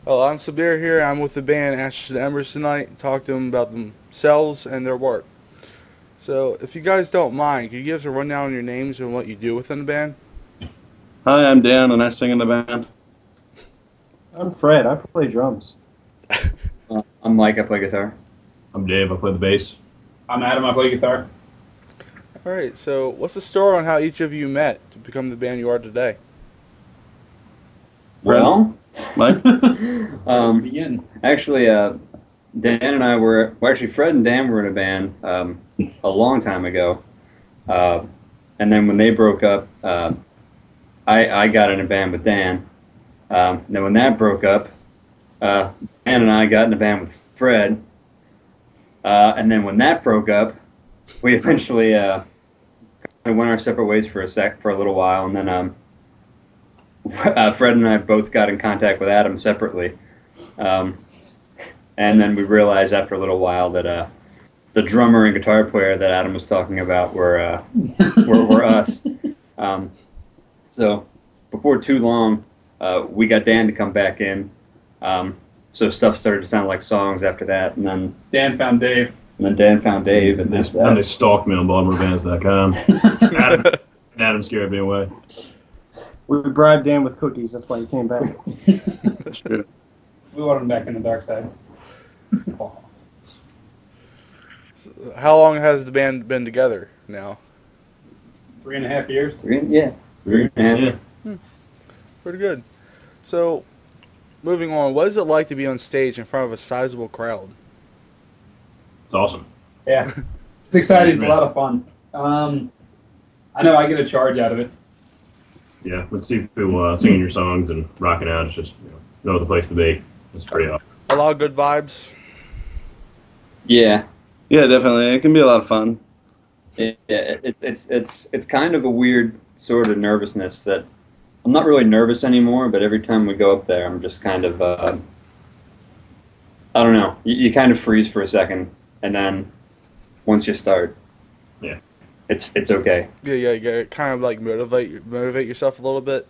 Well, I'm Subere here. I'm with the band Ashes and Embers tonight. Talk to them about themselves and their work. So, if you guys don't mind, can you give us a rundown on your names and what you do within the band? Hi, I'm Dan, and I sing in the band. I'm Fred. I play drums. I'm Mike. I play guitar. I'm Dave. I play the bass. I'm Adam. I play guitar. All right. So, what's the story on how each of you met to become the band you are today? Well, Mike? Begin. actually, Dan and I actually Fred and Dan were in a band a long time ago, and then when they broke up, I got in a band with Dan. Then when that broke up, Dan and I got in a band with Fred, and then when that broke up, we eventually went our separate ways for a little while, and then Fred and I both got in contact with Adam separately, and then we realized after a little while that the drummer and guitar player that Adam was talking about were us. So before too long, we got Dan to come back in. So stuff started to sound like songs after that, and then Dan found Dave. Dan found Dave, and that's And they that. stalked me on BaltimoreBands.com. Adam scared me away. We bribed Dan with cookies. That's why he came back. That's true. We want him back in the dark side. How long has the band been together now? 3.5 years. Yeah. Yeah. Pretty good. So, moving on, what is it like to be on stage in front of a sizable crowd? It's awesome. Yeah. It's exciting. It's a lot of fun. I know I get a charge out of it. Yeah, let's see people singing your songs and rocking out. It's just, know the place to be. It's pretty awesome. A lot of good vibes. Yeah. Yeah, definitely. It can be a lot of fun. It's kind of a weird sort of nervousness that I'm not really nervous anymore, but every time we go up there, I'm just kind of I don't know. You kind of freeze for a second, and then once you start, Yeah. it's okay. Yeah, you gotta kind of like motivate yourself a little bit.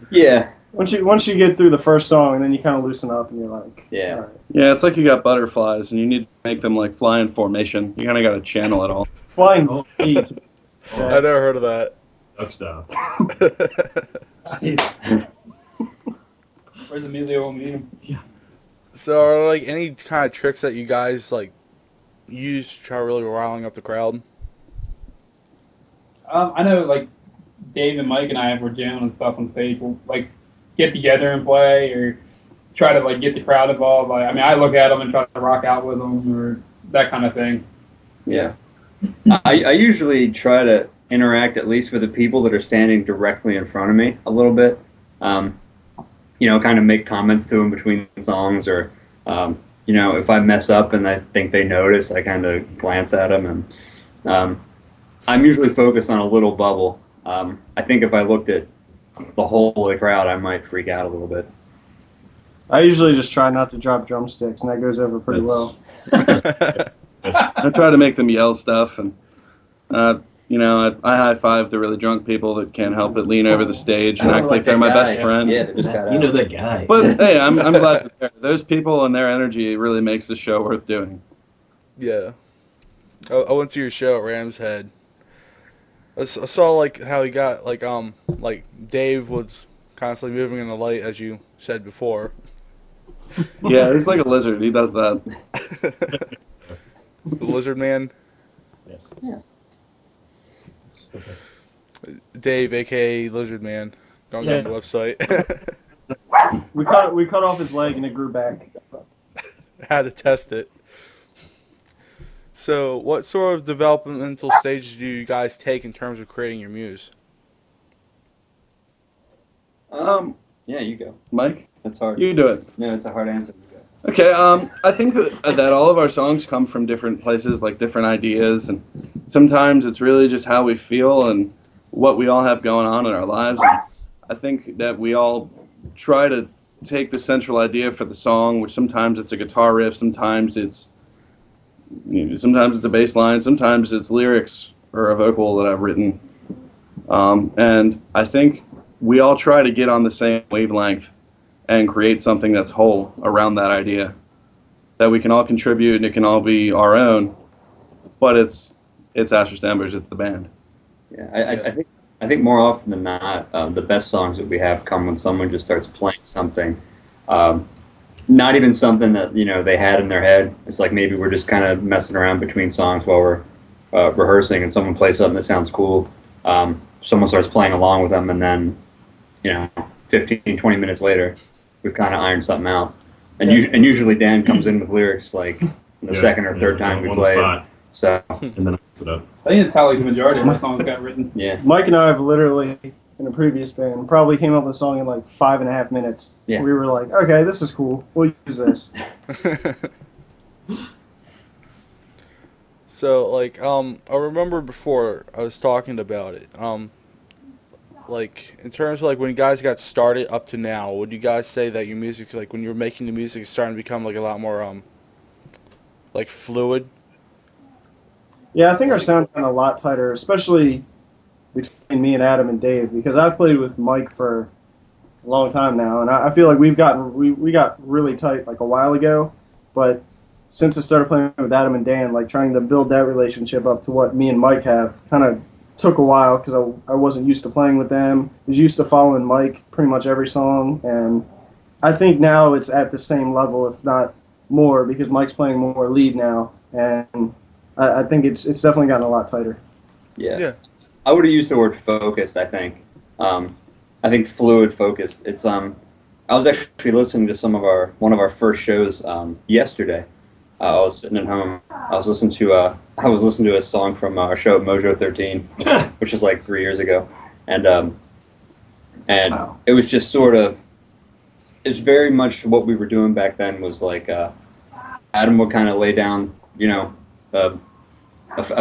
Yeah, Once you get through the first song, and then you kind of loosen up, and you're like, yeah. all right. Yeah, it's like you got butterflies, and you need to make them like fly in formation. You kind of got to channel it all. Flying feet. I never heard of that. Duck style. Nice. Where's Emilio meet him? So, are there, like, any kind of tricks that you guys like use to try really riling up the crowd? I know, like, Dave and Mike and I, if we're jamming and stuff on stage, we'll, like, get together and play or try to, like, get the crowd involved. Like, I mean, I look at them and try to rock out with them or that kind of thing. Yeah. I usually try to interact at least with the people that are standing directly in front of me a little bit. Kind of make comments to them between songs, or if I mess up and I think they notice, I kind of glance at them, and I'm usually focused on a little bubble. I think if I looked at the whole of the crowd, I might freak out a little bit. I usually just try not to drop drumsticks, and that goes over pretty well. I try to make them yell stuff, and I high five the really drunk people that can't help but lean over the stage and act like they're my best friend. Yeah, they just got out. You know that guy. But hey, I'm glad they're there. Those people and their energy really makes the show worth doing. Yeah. I went to your show at Ram's Head. I saw like how he got like Dave was constantly moving in the light, as you said before. Yeah, he's like a lizard. He does that. The Lizard Man. Yes. Yes. Dave, aka Lizard Man. Go on the website. We cut off his leg, and it grew back. Had to test it. So, what sort of developmental stages do you guys take in terms of creating your muse? Yeah, you go. Mike, That's hard. you do it. No, it's a hard answer. Okay, I think that all of our songs come from different places, like different ideas, and sometimes it's really just how we feel and what we all have going on in our lives. And I think that we all try to take the central idea for the song, which sometimes it's a guitar riff, sometimes it's a bass line, sometimes it's lyrics or a vocal that I've written, and I think we all try to get on the same wavelength and create something that's whole around that idea, that we can all contribute and it can all be our own, but it's Ashes to Embers, it's the band. Yeah, I think more often than not, the best songs that we have come when someone just starts playing something, not even something that they had in their head. It's like maybe we're just kind of messing around between songs while we're rehearsing, and someone plays something that sounds cool. Someone starts playing along with them, and then 15, 20 minutes later, we've kind of ironed something out. And usually Dan comes in with lyrics like the second or third time we play. So and then I mix it up. I think it's how like the majority of our songs got written. Yeah. Mike and I have literally, in a previous band, probably came up with a song in like 5.5 minutes. Yeah. We were like, okay, this is cool. We'll use this. So, like, I remember before I was talking about it. Like, in terms of, like, when you guys got started up to now, would you guys say that your music, like, when you were making the music, is starting to become, like, a lot more, like, fluid? Yeah, I think our sound got a lot tighter, especially between me and Adam and Dave, because I've played with Mike for a long time now, and I feel like we got really tight like a while ago, but since I started playing with Adam and Dan, like trying to build that relationship up to what me and Mike have kind of took a while because I wasn't used to playing with them. I was used to following Mike pretty much every song, and I think now it's at the same level, if not more, because Mike's playing more lead now, and I think it's definitely gotten a lot tighter. Yeah. I would have used the word focused, I think. I think fluid focused. It's I was actually listening to one of our first shows yesterday. I was sitting at home. I was listening to a song from our show Mojo 13, which was like 3 years ago, and wow. It was just sort of, it's very much what we were doing back then. Was like Adam would kind of lay down, a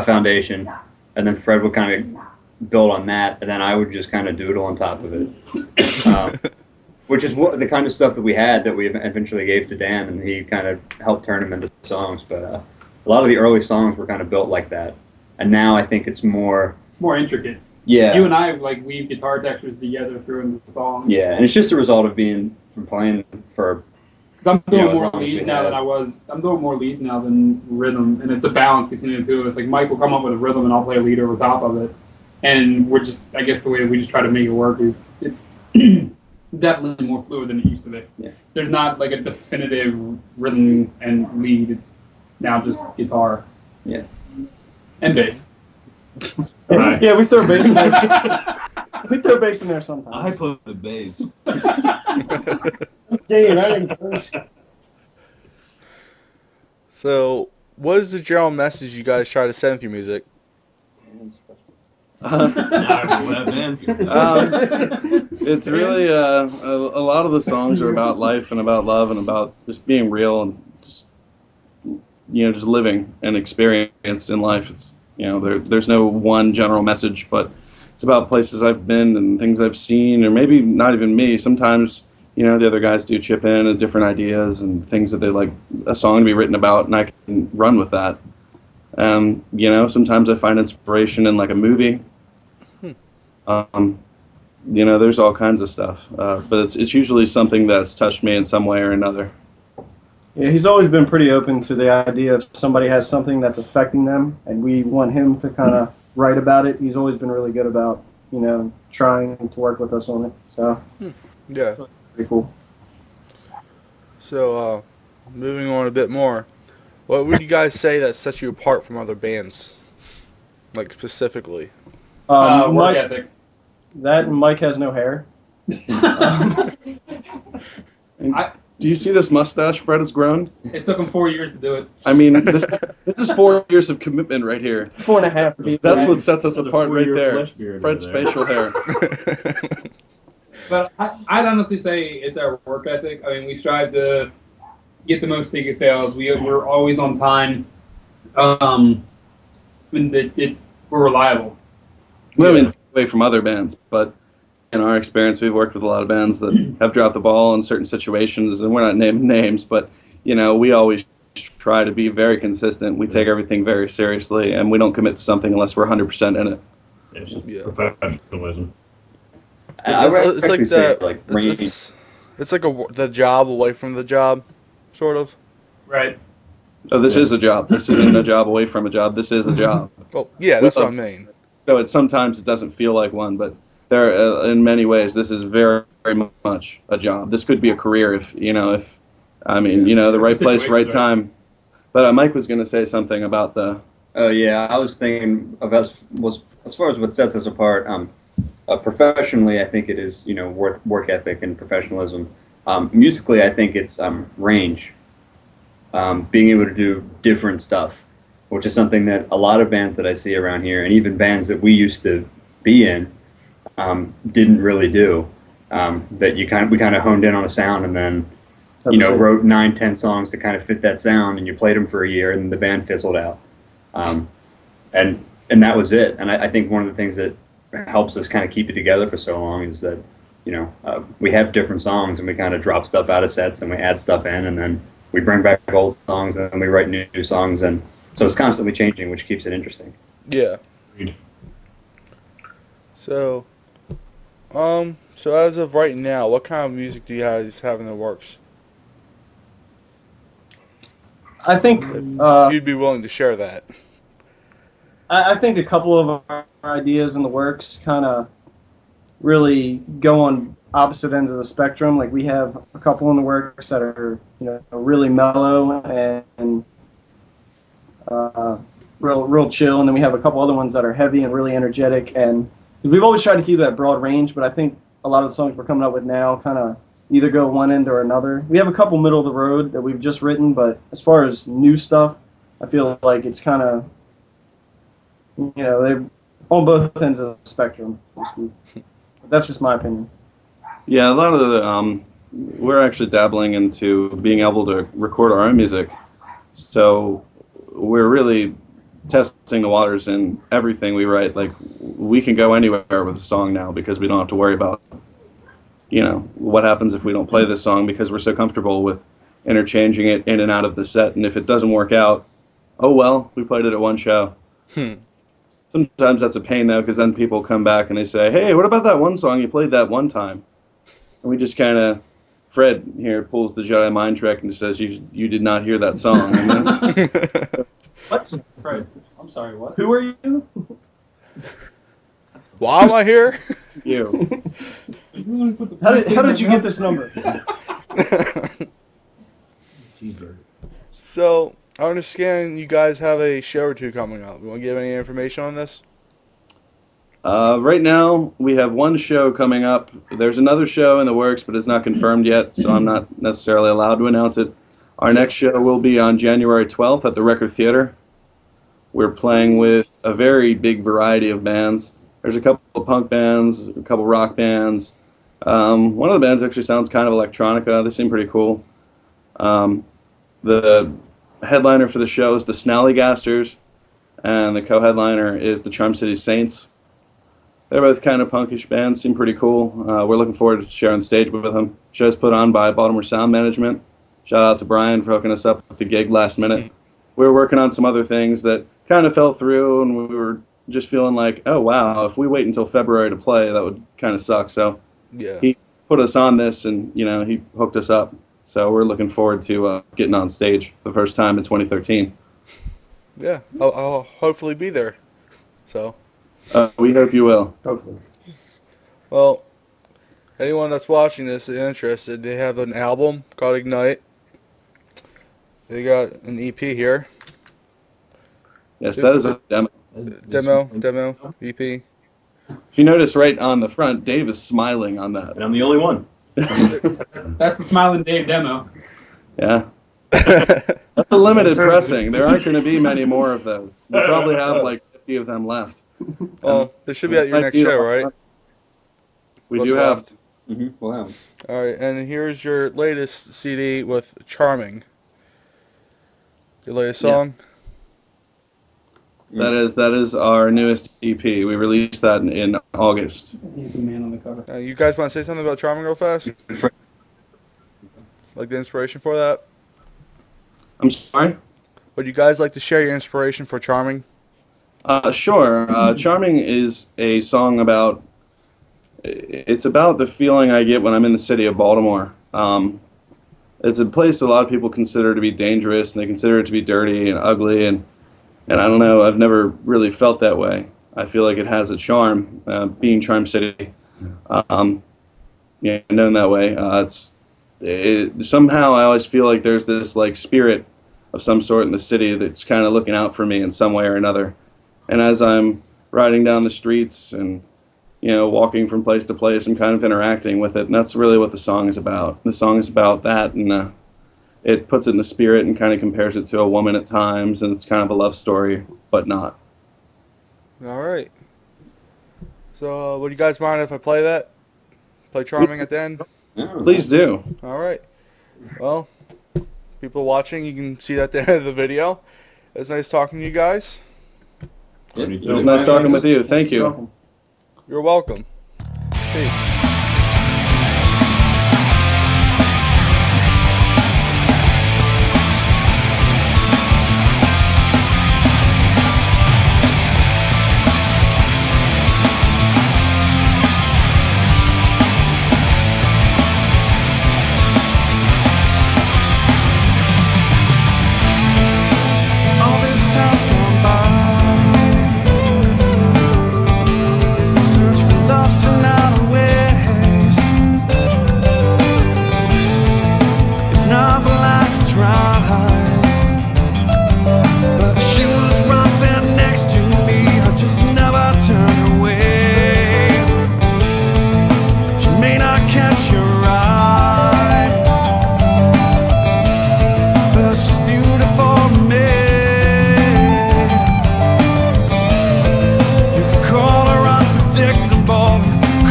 foundation, and then Fred would kind of build on that, and then I would just kind of doodle on top of it. Which is the kind of stuff that we had that we eventually gave to Dan, and he kind of helped turn them into songs. But a lot of the early songs were kind of built like that, and now I think it's more intricate. Yeah, you and I like weave guitar textures together through the song. Yeah, and it's just a result of being from playing for. I'm doing more leads now than I was. I'm doing more leads now than rhythm, and it's a balance between the two. It's like Mike will come up with a rhythm, and I'll play a lead over top of it, and we're just, I guess, the way we just try to make it work is it's. Definitely more fluid than it used to be. Yeah. There's not like a definitive rhythm and lead. It's now just guitar. Yeah. And bass. Right. Yeah, we throw bass in there. We throw bass in there sometimes. I play the bass. So, what is the general message you guys try to send with your music? It's really a lot of the songs are about life and about love and about just being real and just just living and experience in life. It's there's no one general message, but it's about places I've been and things I've seen, or maybe not even me. Sometimes the other guys do chip in and different ideas and things that they like a song to be written about, and I can run with that. Sometimes I find inspiration in like a movie. There's all kinds of stuff, but it's usually something that's touched me in some way or another. Yeah, he's always been pretty open to the idea if somebody has something that's affecting them, and we want him to kind of write about it. He's always been really good about, trying to work with us on it. So, yeah, pretty cool. So, moving on a bit more. What would you guys say that sets you apart from other bands, like specifically? Work ethic. That and Mike has no hair. Do you see this mustache Fred has grown? It took him 4 years to do it. I mean, this is 4 years of commitment right here. 4.5. That's what sets us There's a apart right 4-year there. Fred's facial hair. But I'd honestly say it's our work ethic. I mean, we strive to get the most ticket sales. We're always on time. And we're reliable. I mean, away from other bands, but in our experience, we've worked with a lot of bands that have dropped the ball in certain situations, and we're not naming names, but we always try to be very consistent. We take everything very seriously, and we don't commit to something unless we're 100% in it. It's just professionalism. It's like the It's like the job away from the job, sort of. Right. So this is a job. This isn't a job away from a job. This is a job. Well, yeah, that's what I mean. So sometimes it doesn't feel like one, but there, in many ways, this is very, very much a job. This could be a career if the right place, right time. But Mike was going to say something about the. Oh yeah, I was thinking about as far as what sets us apart. Professionally, I think it is work ethic and professionalism. Musically, I think it's range, being able to do different stuff, which is something that a lot of bands that I see around here, and even bands that we used to be in, didn't really do. That we kind of honed in on a sound and then wrote 9-10 songs to kind of fit that sound, and you played them for a year, and the band fizzled out. And that was it. And I think one of the things that helps us kind of keep it together for so long is that we have different songs, and we kind of drop stuff out of sets, and we add stuff in, and then we bring back old songs, and then we write new songs, and so it's constantly changing, which keeps it interesting. Yeah. So, so as of right now, what kind of music do you guys have in the works? I think You'd be willing to share that. I think a couple of our ideas in the works kind of really go on opposite ends of the spectrum. Like we have a couple in the works that are really mellow and real chill, and then we have a couple other ones that are heavy and really energetic. And we've always tried to keep that broad range, but I think a lot of the songs we're coming up with now kind of either go one end or another. We have a couple middle of the road that we've just written, but as far as new stuff, I feel like it's kind of they're on both ends of the spectrum. But that's just my opinion. Yeah, a lot of the we're actually dabbling into being able to record our own music, so we're really testing the waters in everything we write. Like we can go anywhere with a song now because we don't have to worry about what happens if we don't play this song, because we're so comfortable with interchanging it in and out of the set. And if it doesn't work out, oh well, we played it at one show. Sometimes that's a pain though, because then people come back and they say, hey, what about that one song you played that one time? And we just kind of, Fred here pulls the Jedi mind trick and says, you did not hear that song. And that's, What? Fred, I'm sorry, what? Who are you? Why am I here? you. How did you get this number? So, I understand you guys have a show or two coming up. You want to give any information on this? Right now, we have one show coming up. There's another show in the works, but it's not confirmed yet, so I'm not necessarily allowed to announce it. Our next show will be on January 12th at the Record Theater. We're playing with a very big variety of bands. There's a couple of punk bands, a couple of rock bands. One of the bands actually sounds kind of electronica. They seem pretty cool. The headliner for the show is the Snallygasters, and the co-headliner is the Charm City Saints. They're both kind of punkish bands, seem pretty cool. We're looking forward to sharing the stage with them. Show's put on by Baltimore Sound Management. Shout out to Brian for hooking us up with the gig last minute. We were working on some other things that kind of fell through, and we were just feeling like, oh wow, if we wait until February to play, that would kind of suck. So Yeah. he put us on this, and he hooked us up. So we're looking forward to getting on stage for the first time in 2013. Yeah. I'll hopefully be there. So. We hope you will. Hopefully. Well, anyone that's watching this is interested, they have an album called Ignite. They got an EP here. Yes, that is a demo. Demo, EP. If you notice right on the front, Dave is smiling on that. And I'm the only one. That's the Smiling Dave demo. Yeah. That's a limited pressing. There aren't going to be many more of those. We'll probably have like 50 of them left. Well, they should be at your next show, right? We What's do have. left? Wow. All right, and here's your latest CD with Charming. Your latest song? That is our newest EP. We released that in August. He's the man on the cover. You guys want to say something about Charming real fast? Like the inspiration for that? I'm sorry? Would you guys like to share your inspiration for Charming? Sure. Charming is a song about, it's about the feeling I get when I'm in the city of Baltimore. It's a place a lot of people consider to be dangerous, and they consider it to be dirty and ugly, and I don't know, I've never really felt that way. I feel like it has a charm, being Charm City. Yeah, known that way. Somehow I always feel like there's this like spirit of some sort in the city that's kind of looking out for me in some way or another. And as I'm riding down the streets and walking from place to place, I'm kind of interacting with it, and that's really what the song is about. The song is about that, and it puts it in the spirit and kind of compares it to a woman at times, and it's kind of a love story, but not. All right. So, would you guys mind if I play that? Play Charming at the end? Please do. All right. Well, people watching, you can see that at the end of the video. It was nice talking to you guys. It was nice talking with you. Thank you. Welcome. You're welcome. Peace. All this time's gone by. Search for lost and out of ways. It's not like I tried, but she was right there next to me. I just never turned away. She may not catch your eye, but she's beautiful to me. You can call her unpredictable,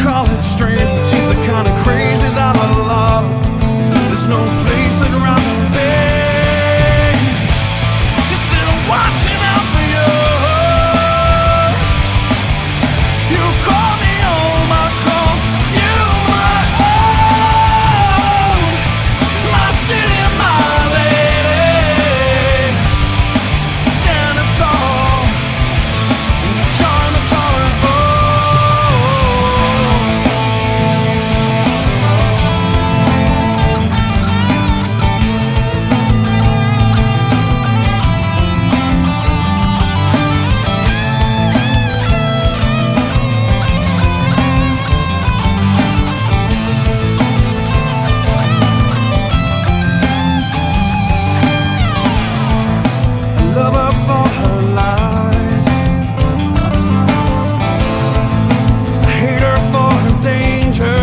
call it strange, but she's the kind of crazy that I love. There's no place I'd rather be. Just sit watching out for you. You call me home, I call you my own. My city, my lady, standing tall, charm and tolerant. I love her for her life. I hate her for her danger.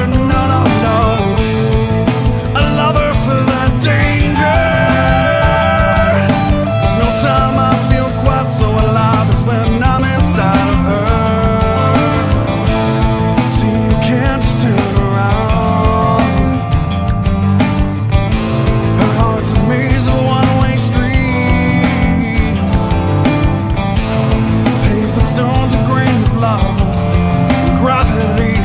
No, no, no. I love her for that danger. There's no time I feel quite so alive as when I'm inside of her. See, you can't just turn around. Her heart's a maze of one-way streets. Paved with stones and grain of love. Gravity, I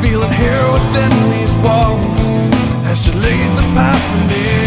feel it here within these walls as she lays the path for me.